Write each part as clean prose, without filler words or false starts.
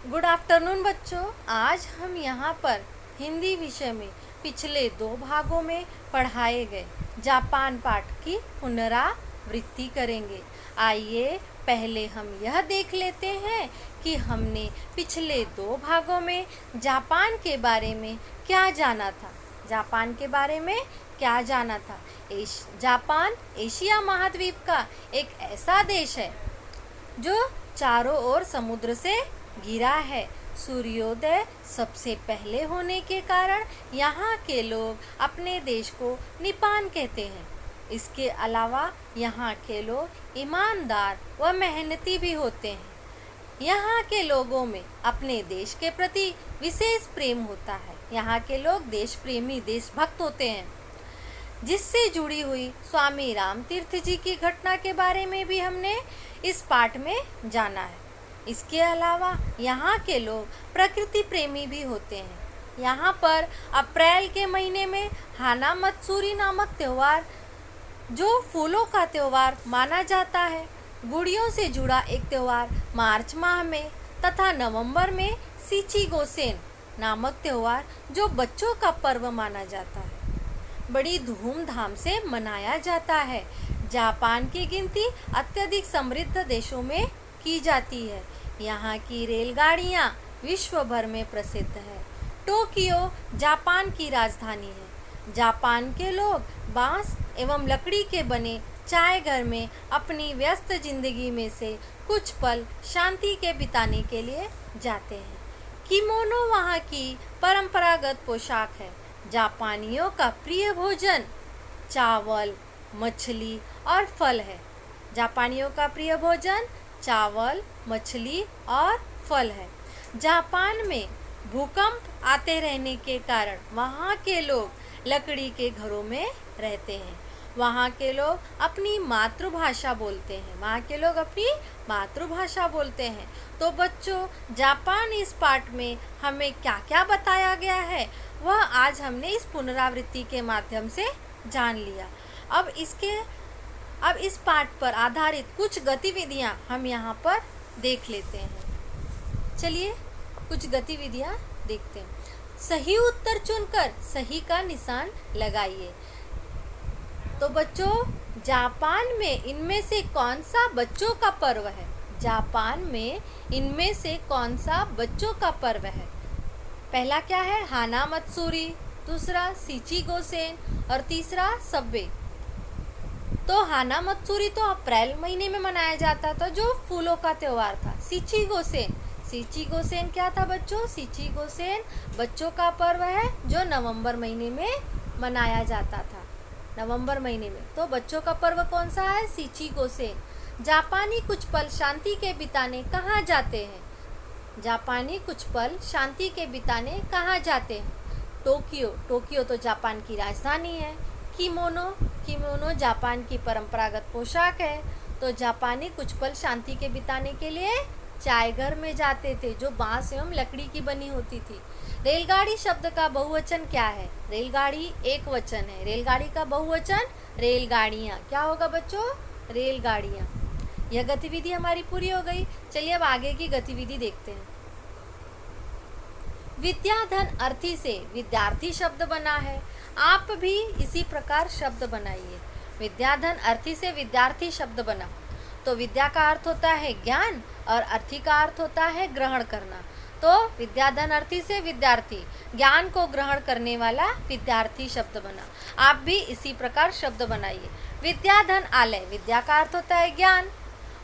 Good afternoon बच्चों। आज हम यहाँ पर हिंदी विषय में पिछले 2 भागों में पढ़ाए गए जापान पाठ की पुनरावृत्ति करेंगे। आइए पहले हम यह देख लेते हैं कि हमने पिछले 2 भागों में जापान के बारे में क्या जाना था। जापान के बारे में क्या जाना था? जापान एशिया महाद्वीप का एक ऐसा देश है जो चारों ओर समुद्र से घिरा है। सूर्योदय सबसे पहले होने के कारण यहाँ के लोग अपने देश को निपान कहते हैं। इसके अलावा यहाँ के लोग ईमानदार व मेहनती भी होते हैं। यहाँ के लोगों में अपने देश के प्रति विशेष प्रेम होता है। यहाँ के लोग देश प्रेमी, देशभक्त होते हैं। जिससे जुड़ी हुई स्वामी राम तीर्थ जी की घटना के बारे में भी हमने इस पाठ में जाना है। इसके अलावा यहाँ के लोग प्रकृति प्रेमी भी होते हैं। यहाँ पर अप्रैल के महीने में हाना मत्सुरी नामक त्यौहार, जो फूलों का त्यौहार माना जाता है, गुड़ियों से जुड़ा एक त्यौहार मार्च माह में, तथा नवंबर में सीची गोसेन नामक त्यौहार जो बच्चों का पर्व माना जाता है, बड़ी धूमधाम से मनाया जाता है। जापान की गिनती अत्यधिक समृद्ध देशों में की जाती है। यहाँ की रेलगाड़ियाँ विश्व भर में प्रसिद्ध है। टोक्यो जापान की राजधानी है। जापान के लोग बांस एवं लकड़ी के बने चाय घर में अपनी व्यस्त जिंदगी में से कुछ पल शांति के बिताने के लिए जाते हैं। किमोनो वहाँ की परंपरागत पोशाक है। जापानियों का प्रिय भोजन चावल, मछली और फल है। जापानियों का प्रिय भोजन चावल, मछली और फल है। जापान में भूकंप आते रहने के कारण वहाँ के लोग लकड़ी के घरों में रहते हैं। वहाँ के लोग अपनी मातृभाषा बोलते हैं। वहाँ के लोग अपनी मातृभाषा बोलते हैं। तो बच्चों, जापान इस पाठ में हमें क्या क्या बताया गया है वह आज हमने इस पुनरावृत्ति के माध्यम से जान लिया। अब इस पाठ पर आधारित कुछ गतिविधियाँ हम यहाँ पर देख लेते हैं। चलिए कुछ गतिविधियाँ देखते हैं। सही उत्तर चुनकर सही का निशान लगाइए। तो बच्चों, जापान में इनमें से कौन सा बच्चों का पर्व है? जापान में इनमें से कौन सा बच्चों का पर्व है? पहला क्या है? हाना मत्सुरी, दूसरा सीची गोसेन और तीसरा सब्बे। तो हाना मत्सुरी तो अप्रैल महीने में मनाया जाता था, जो फूलों का त्यौहार था। सीची गोसेन क्या था बच्चों? सीची गोसेन बच्चों का पर्व है जो नवंबर महीने में मनाया जाता था। नवंबर महीने में तो बच्चों का पर्व कौन सा है? सीची गोसेन। जापानी कुछ पल शांति के बिताने कहाँ जाते हैं? जापानी कुछ पल शांति के बिताने कहाँ जाते हैं? टोक्यो तो जापान की राजधानी है। किमोनो जापान की परंपरागत पोशाक है। तो जापानी कुछ पल शांति के बिताने के लिए चाय घर में जाते थे, जो बांस एवं लकड़ी की बनी होती थी। रेलगाड़ी शब्द का बहुवचन क्या है? रेलगाड़ी एक वचन है। रेलगाड़ी का बहुवचन रेलगाड़ियाँ। क्या होगा बच्चों? रेलगाड़ियाँ। यह गतिविधि हमारी पूरी हो गई। चलिए अब आगे की गतिविधि देखते हैं। विद्याधन अर्थी से विद्यार्थी शब्द बना है। आप भी इसी प्रकार शब्द बनाइए। विद्याधन अर्थी से विद्यार्थी शब्द बना। तो विद्या का अर्थ होता है ज्ञान और अर्थी का अर्थ होता है ग्रहण करना। तो विद्याधन अर्थी से विद्यार्थी, ज्ञान को ग्रहण करने वाला विद्यार्थी शब्द बना। आप भी इसी प्रकार शब्द बनाइए। विद्याधन आलय, विद्या का अर्थ होता है ज्ञान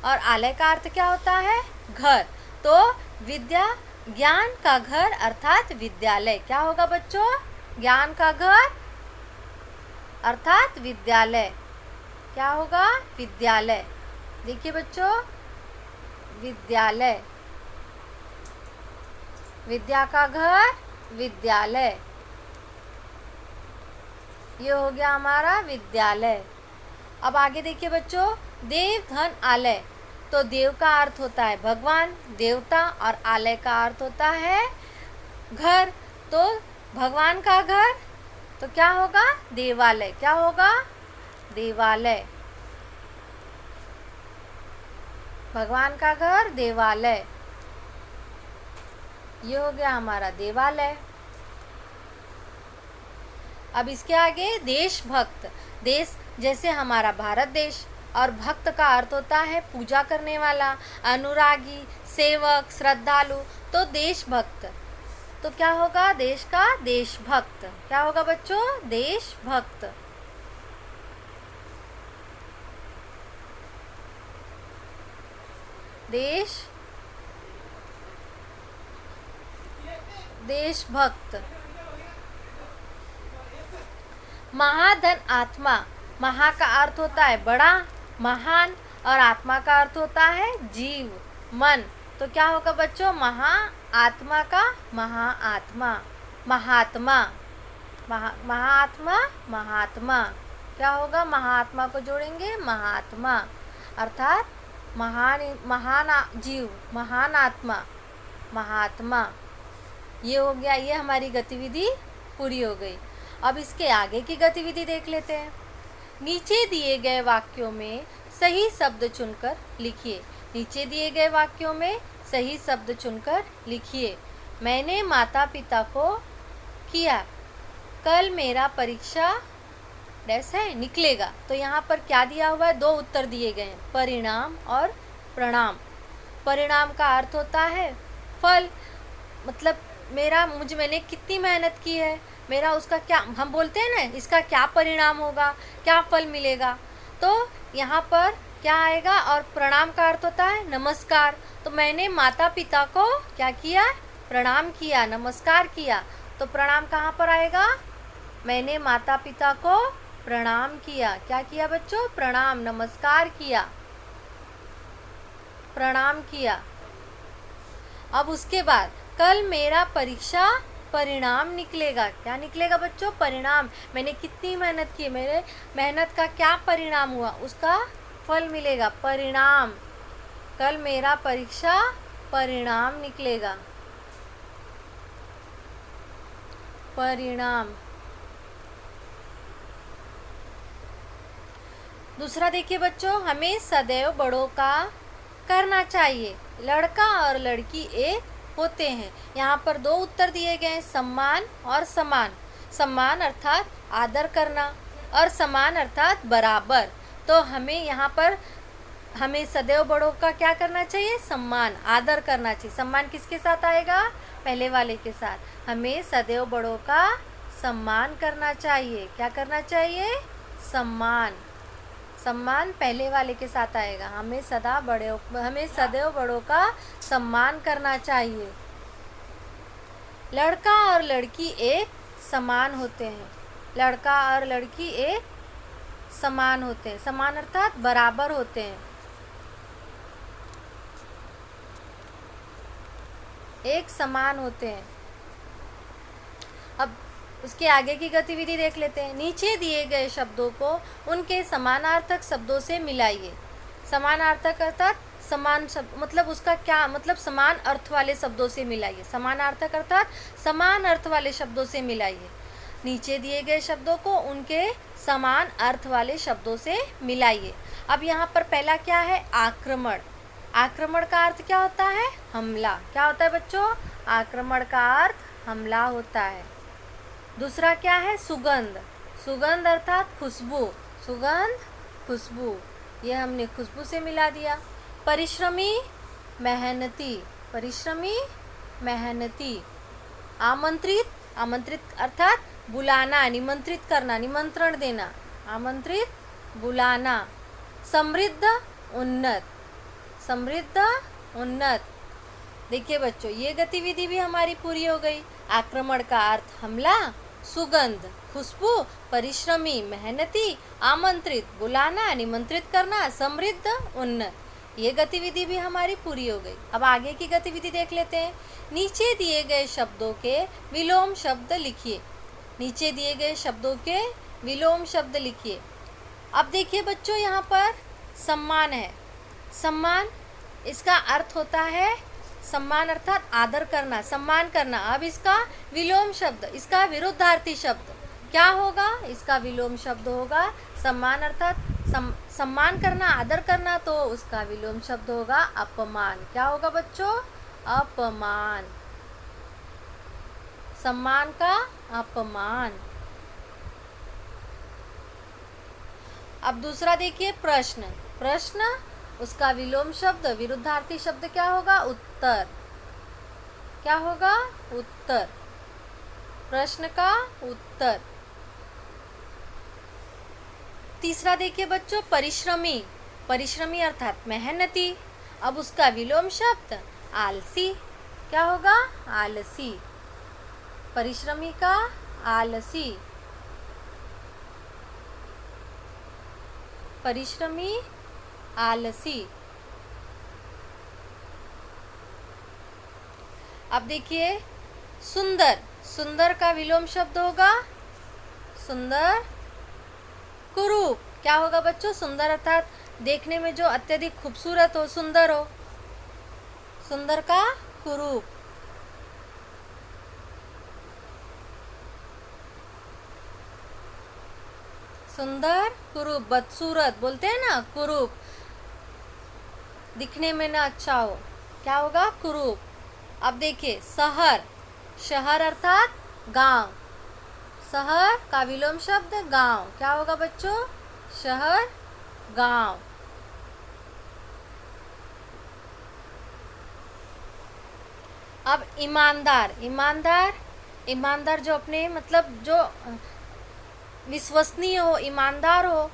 और आलय का अर्थ क्या होता है? घर। तो विद्या ज्ञान का घर अर्थात विद्यालय। क्या होगा बच्चों? ज्ञान का घर अर्थात विद्यालय। क्या होगा? विद्यालय। देखिए बच्चों, विद्यालय, विद्या का घर विद्यालय, ये हो गया हमारा विद्यालय। अब आगे देखिए बच्चों, देव धन आलय। तो देव का अर्थ होता है भगवान, देवता, और आलय का अर्थ होता है घर। तो भगवान का घर तो क्या होगा? देवालय। क्या होगा? देवालय। भगवान का घर देवालय। ये हो गया हमारा देवालय। अब इसके आगे देशभक्त। देश जैसे हमारा भारत देश, और भक्त का अर्थ होता है पूजा करने वाला, अनुरागी, सेवक, श्रद्धालु। तो देशभक्त, तो क्या होगा देश का देशभक्त। क्या होगा बच्चों देशभक्त। देशभक्त। महाधन आत्मा। महा का अर्थ होता है बड़ा, महान, और आत्मा का अर्थ होता है जीव, मन। तो क्या होगा बच्चों महा आत्मा का महाआत्मा, महात्मा, महाआत्मा, महात्मा। क्या होगा महात्मा को जोड़ेंगे महात्मा, अर्थात महान जीव, महान आत्मा, महात्मा। ये हो गया, ये हमारी गतिविधि पूरी हो गई। अब इसके आगे की गतिविधि देख लेते हैं। नीचे दिए गए वाक्यों में सही शब्द चुनकर लिखिए। नीचे दिए गए वाक्यों में सही शब्द चुनकर लिखिए। मैंने माता पिता को किया, कल मेरा परीक्षा डैश है निकलेगा। तो यहाँ पर क्या दिया हुआ है, दो उत्तर दिए गए हैं, परिणाम और प्रणाम। परिणाम का अर्थ होता है फल, मतलब मैंने कितनी मेहनत की है, मेरा उसका क्या, हम बोलते हैं ना इसका क्या परिणाम होगा, क्या फल मिलेगा। तो यहाँ पर क्या आएगा, और प्रणाम का अर्थ होता है नमस्कार। तो मैंने माता पिता को क्या किया, प्रणाम किया, नमस्कार किया। तो प्रणाम कहाँ पर आएगा, मैंने माता पिता को प्रणाम किया। क्या किया बच्चों, प्रणाम, नमस्कार किया, प्रणाम किया। अब उसके बाद कल मेरा परीक्षा परिणाम निकलेगा। क्या निकलेगा बच्चों, परिणाम। मैंने कितनी मेहनत की, मेरे मेहनत का क्या परिणाम हुआ, उसका फल मिलेगा, परिणाम। कल मेरा परीक्षा परिणाम निकलेगा, परिणाम। दूसरा देखिए बच्चों, हमें सदैव बड़ों का करना चाहिए, लड़का और लड़की एक होते हैं। यहाँ पर दो उत्तर दिए गए हैं, सम्मान और समान। सम्मान अर्थात आदर करना, और समान अर्थात बराबर। तो हमें यहाँ पर हमें सदैव बड़ों का क्या करना चाहिए, सम्मान, आदर करना चाहिए। सम्मान किसके साथ आएगा, पहले वाले के साथ। हमें सदैव बड़ों का सम्मान करना चाहिए। क्या करना चाहिए, सम्मान। सम्मान पहले वाले के साथ आएगा। हमें सदैव बड़ों का सम्मान करना चाहिए। लड़का और लड़की एक समान होते हैं। लड़का और लड़की एक समान होते हैं। समान अर्थात बराबर होते हैं, एक समान होते हैं। अब उसके आगे की गतिविधि देख लेते हैं। नीचे दिए गए शब्दों को उनके समानार्थक शब्दों से मिलाइए। समानार्थक अर्थात समान शब्द, मतलब उसका क्या मतलब, समान अर्थ वाले शब्दों से मिलाइए। समानार्थक अर्थात समान अर्थ वाले शब्दों से मिलाइए। नीचे दिए गए शब्दों को उनके समान अर्थ वाले शब्दों से मिलाइए। अब यहाँ पर पहला क्या है, आक्रमण। आक्रमण का अर्थ क्या होता है, हमला। क्या होता है बच्चों, आक्रमण का अर्थ हमला होता है। दूसरा क्या है, सुगंध। सुगंध अर्थात खुशबू, सुगंध, खुशबू। ये हमने खुशबू से मिला दिया। परिश्रमी, मेहनती, परिश्रमी, मेहनती। आमंत्रित, आमंत्रित अर्थात बुलाना, निमंत्रित करना, निमंत्रण देना, आमंत्रित, बुलाना। समृद्ध, उन्नत, समृद्ध, उन्नत। देखिए बच्चों, ये गतिविधि भी हमारी पूरी हो गई। आक्रमण का अर्थ हमला, सुगंध, खुशबू, परिश्रमी, मेहनती, आमंत्रित, बुलाना, निमंत्रित करना, समृद्ध, उन्नत। ये गतिविधि भी हमारी पूरी हो गई। अब आगे की गतिविधि देख लेते हैं। नीचे दिए गए शब्दों के विलोम शब्द लिखिए। नीचे दिए गए शब्दों के विलोम शब्द लिखिए। अब देखिए बच्चों, यहाँ पर सम्मान है। सम्मान, इसका अर्थ होता है, सम्मान अर्थात आदर करना, सम्मान करना। अब इसका विलोम शब्द, इसका विरुद्धार्थी शब्द क्या होगा, इसका विलोम शब्द होगा सम्मान अर्थात सम्मान करना, आदर करना। तो उसका विलोम शब्द होगा अपमान। क्या होगा बच्चों, अपमान। सम्मान का अपमान। अब दूसरा देखिए प्रश्न। प्रश्न उसका विलोम शब्द विरुद्धार्थी शब्द क्या होगा? उत्तर। क्या होगा? उत्तर। प्रश्न का उत्तर। तीसरा देखिए बच्चों परिश्रमी। परिश्रमी अर्थात मेहनती। अब उसका विलोम शब्द आलसी। क्या होगा? आलसी। परिश्रमी का आलसी। परिश्रमी आलसी। अब देखिए सुंदर। सुंदर का विलोम शब्द होगा सुंदर कुरूप। क्या होगा बच्चों? सुंदर अर्थात देखने में जो अत्यधिक खूबसूरत हो, सुंदर हो। सुंदर का कुरूप। सुंदर कुरूप, बदसूरत बोलते हैं ना, कुरूप, दिखने में ना अच्छा हो। क्या होगा? कुरूप। अब देखिए शहर। शहर अर्थात गांव। शहर का विलोम शब्द गांव। क्या होगा बच्चों? शहर गांव। अब ईमानदार। ईमानदार, ईमानदार जो अपने मतलब जो विश्वसनीय हो, ईमानदार हो,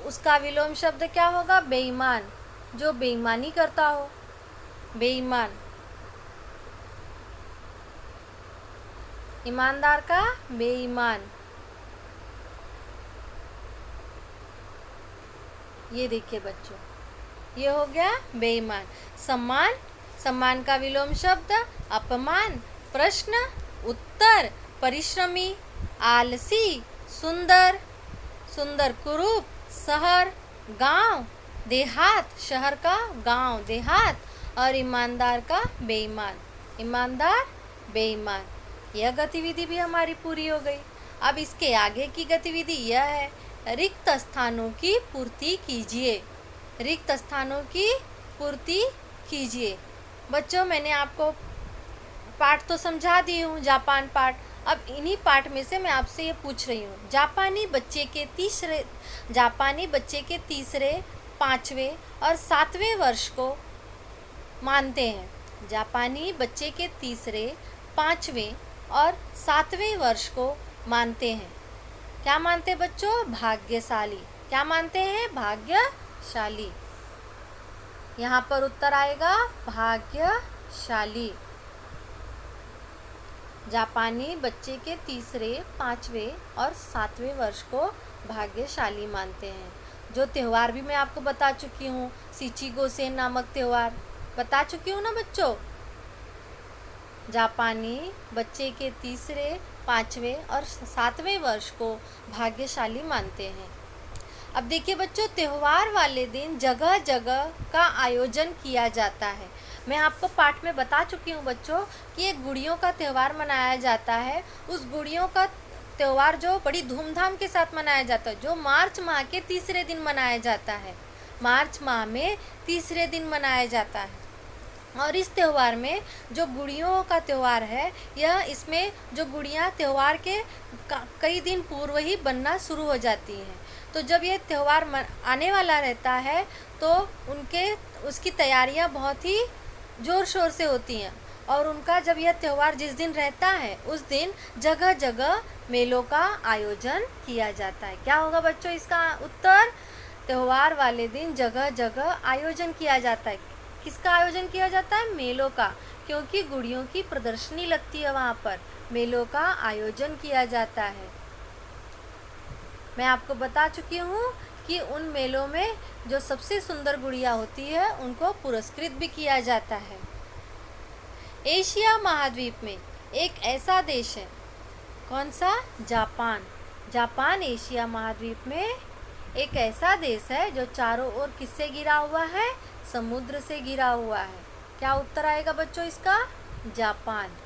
उसका विलोम शब्द क्या होगा? बेईमान। जो बेईमानी करता हो, बेईमान। ईमानदार का बेईमान। ये देखिए बच्चों, ये हो गया बेईमान। सम्मान। सम्मान का विलोम शब्द अपमान। प्रश्न उत्तर। परिश्रमी आलसी। सुंदर सुंदर कुरूप। शहर गांव। देहात शहर का, गांव देहात। और ईमानदार का बेईमान। ईमानदार बेईमान। यह गतिविधि भी हमारी पूरी हो गई। अब इसके आगे की गतिविधि यह है रिक्त स्थानों की पूर्ति कीजिए। रिक्त स्थानों की पूर्ति कीजिए। बच्चों मैंने आपको पाठ तो समझा दी हूँ, जापान पाठ। अब इन्हीं पाठ में से मैं आपसे ये पूछ रही हूँ, जापानी बच्चे के तीसरे 5वें और 7वें वर्ष को मानते हैं। जापानी बच्चे के तीसरे 5वें और 7वें वर्ष को मानते हैं। क्या मानते बच्चों? भाग्यशाली। क्या मानते हैं? भाग्यशाली। यहाँ पर उत्तर आएगा भाग्यशाली। जापानी बच्चे के तीसरे 5वें और 7वें वर्ष को भाग्यशाली मानते हैं। जो त्यौहार भी मैं आपको बता चुकी हूँ, शिचिगोसेन नामक त्यौहार बता चुकी हूँ ना बच्चों। जापानी बच्चे के तीसरे 5वें और 7वें वर्ष को भाग्यशाली मानते हैं। अब देखिए बच्चों, त्यौहार वाले दिन जगह जगह का आयोजन किया जाता है। मैं आपको पाठ में बता चुकी हूँ बच्चों कि एक गुड़ियों का त्यौहार मनाया जाता है। उस गुड़ियों का त्यौहार जो बड़ी धूमधाम के साथ मनाया जाता है, जो मार्च माह के तीसरे दिन मनाया जाता है। मार्च माह में तीसरे दिन मनाया जाता है। और इस त्यौहार में जो गुड़ियों का त्यौहार है, यह इसमें जो गुड़ियाँ त्यौहार के कई दिन पूर्व ही बनना शुरू हो जाती हैं। तो जब ये त्यौहार आने वाला रहता है तो उसकी तैयारियां बहुत ही ज़ोर शोर से होती हैं। और उनका जब यह त्यौहार जिस दिन रहता है उस दिन जगह जगह मेलों का आयोजन किया जाता है। क्या होगा बच्चों इसका उत्तर? त्यौहार वाले दिन जगह जगह आयोजन किया जाता है। किसका आयोजन किया जाता है? मेलों का। क्योंकि गुड़ियों की प्रदर्शनी लगती है, वहाँ पर मेलों का आयोजन किया जाता है। मैं आपको बता चुकी हूँ कि उन मेलों में जो सबसे सुंदर गुड़िया होती है उनको पुरस्कृत भी किया जाता है। एशिया महाद्वीप में एक ऐसा देश है, कौन सा? जापान। जापान एशिया महाद्वीप में एक ऐसा देश है जो चारों ओर किससे घिरा हुआ है? समुद्र से घिरा हुआ है। क्या उत्तर आएगा बच्चों इसका? जापान।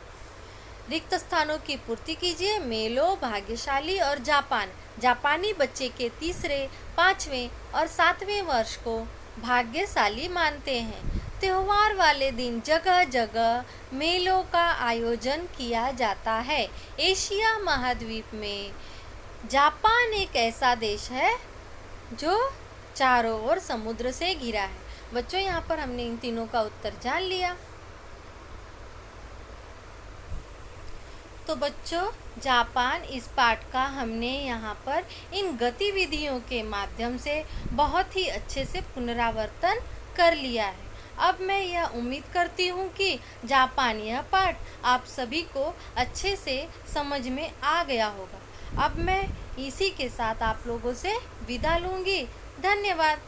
रिक्त स्थानों की पूर्ति कीजिए। मेलों, भाग्यशाली और जापान। जापानी बच्चे के तीसरे, 5वें और 7वें वर्ष को भाग्यशाली मानते हैं। त्योहार वाले दिन जगह जगह मेलों का आयोजन किया जाता है। एशिया महाद्वीप में जापान एक ऐसा देश है जो चारों ओर समुद्र से घिरा है। बच्चों, यहाँ पर हमने इन तीनों का उत्तर जान लिया। तो बच्चों, जापान इस पाठ का हमने यहाँ पर इन गतिविधियों के माध्यम से बहुत ही अच्छे से पुनरावर्तन कर लिया है। अब मैं यह उम्मीद करती हूँ कि जापान यह पाठ आप सभी को अच्छे से समझ में आ गया होगा। अब मैं इसी के साथ आप लोगों से विदा लूँगी। धन्यवाद।